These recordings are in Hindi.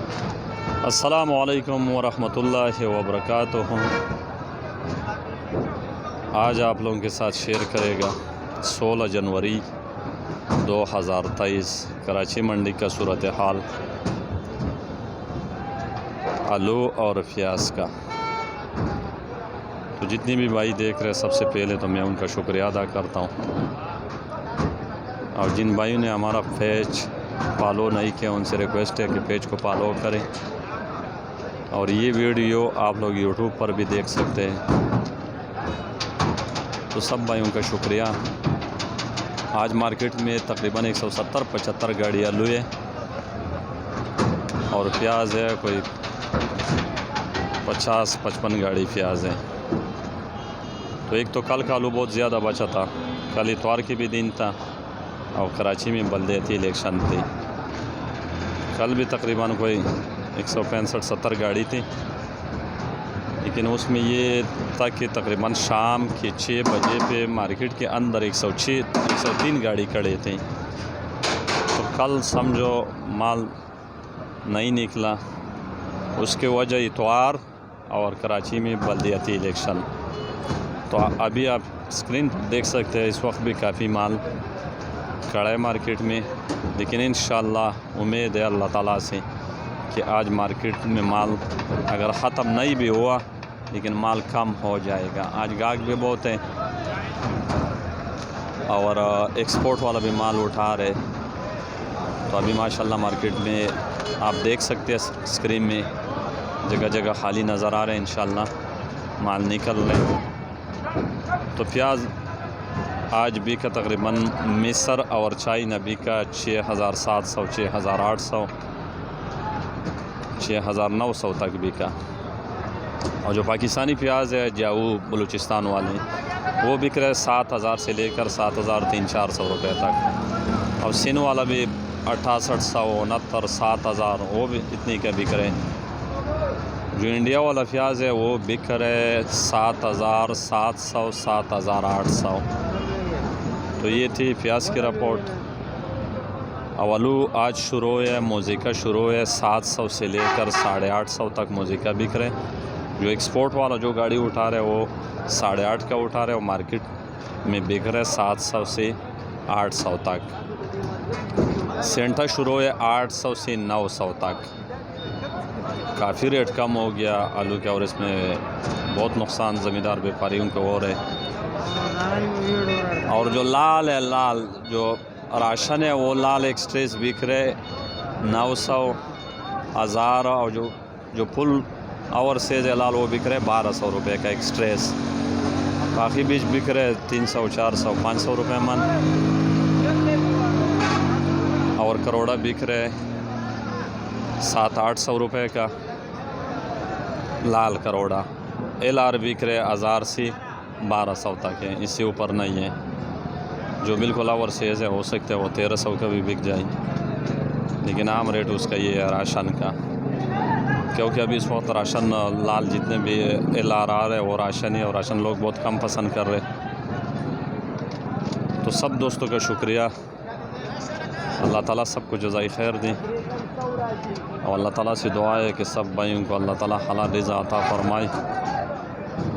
अस्सलामुअलैकुम वरहमतुल्लाहि वबरकातुहू। आज आप लोगों के साथ शेयर करेगा 16 जनवरी 2023 कराची मंडी का सूरत हाल आलू और प्याज का। तो जितने भी भाई देख रहे हैं, सबसे पहले तो मैं उनका शुक्रिया अदा करता हूँ। और जिन भाइयों ने हमारा पेज फॉलो नहीं किया, उनसे रिक्वेस्ट है कि पेज को फॉलो करें। और ये वीडियो आप लोग यूट्यूब पर भी देख सकते हैं। तो सब भाइयों का शुक्रिया। आज मार्केट में तकरीबन 170-75 गाड़ी आलू है और प्याज है कोई 50-55 गाड़ी प्याज है। तो एक तो कल का आलू बहुत ज़्यादा बचा था, कल इतवार की भी दिन था और कराची में बल्दियाती इलेक्शन थी। कल भी तकरीबन कोई 165-70 गाड़ी थी, लेकिन उसमें ये था कि तकरीबन शाम के 6 बजे पे मार्केट के अंदर 103 गाड़ी खड़े थे। तो कल समझो माल नहीं निकला, उसके वजह इतवार और कराची में बल्दियाती इलेक्शन। तो अभी आप स्क्रीन पर देख सकते हैं, इस वक्त भी काफ़ी माल खड़ा है मार्केट में। लेकिन इंशाअल्लाह उम्मीद है अल्लाह ताला से कि आज मार्केट में माल अगर ख़त्म नहीं भी हुआ, लेकिन माल कम हो जाएगा। आज गाहक भी बहुत है और एक्सपोर्ट वाला भी माल उठा रहे। तो अभी माशाल्लाह मार्केट में आप देख सकते हैं, स्क्रीन में जगह जगह खाली नज़र आ रहे हैं। इंशाअल्लाह माल निकल रहे। तो प्याज आज भी का तकरीबन मिस्र और चाइना भी का 6700, 6800, 6900 तक भी का। और जो पाकिस्तानी प्याज है जाऊ बलूचिस्तान वाले, वो बिक रहे 7000 से लेकर 7300-400 रुपये तक। और सिन वाला भी 6800, 69, 7000, वो भी इतनी का बिक रहे। जो इंडिया वाला प्याज है वो बिक रहे 7700, 7800। तो ये थी प्याज की रिपोर्ट। आलू आज शुरू है, मोज़िका शुरू है 700 से लेकर 850 तक मोज़िका बिक रहे। जो एक्सपोर्ट वाला जो गाड़ी उठा रहे वो 8.5 का उठा रहे और मार्केट में बिक रहे 700 से 800 तक। सेंटा शुरू है 800 से 900 तक। काफ़ी रेट कम हो गया आलू का और इसमें बहुत नुकसान ज़मींदार व्यापारियों को हो रहे। और जो लाल है, लाल जो राशन है वो लाल एक्सप्रेस बिक रहे 900, 1000। और जो फुल और सेज है लाल वो बिक रहे 1200 रुपये का एक्सप्रेस। बाकी बीज बिक रहे 300, 400, 500 रुपये मन। और करोड़ा बिक रहे 700-800 रुपये का लाल करोड़ा। LR बिक रहे 1000 से 1200 तक है, इससे ऊपर नहीं है। जो बिल्कुल आवर सेज है हो सकता है वो 1300 का भी बिक जाए, लेकिन आम रेट उसका ये है राशन का। क्योंकि अभी इस वक्त राशन लाल जितने भी LR आ रहे हैं वो राशन है और राशन लोग बहुत कम पसंद कर रहे। तो सब दोस्तों का शुक्रिया। अल्लाह ताला सबको जज़ाई खैर दें और अल्लाह ताला से दुआ है कि सब भाइयों को अल्लाह ताला हलाल रिज़्क़ अता फरमाए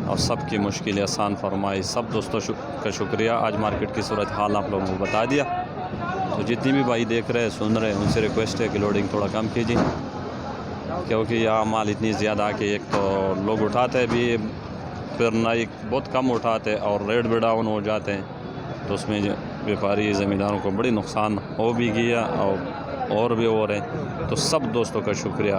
और सब की मुश्किलें आसान फरमाए। सब दोस्तों का शुक्रिया। आज मार्केट की सूरत हाल आप लोगों को बता दिया। तो जितनी भी भाई देख रहे हैं, सुन रहे हैं, उनसे रिक्वेस्ट है कि लोडिंग थोड़ा कम कीजिए, क्योंकि यहाँ माल इतनी ज़्यादा कि एक तो लोग उठाते भी फिर नहीं, बहुत कम उठाते और रेट भी डाउन हो जाते हैं। तो उसमें व्यापारी ज़मींदारों को बड़ी नुकसान हो भी गया और भी हो रहे। तो सब दोस्तों का शुक्रिया।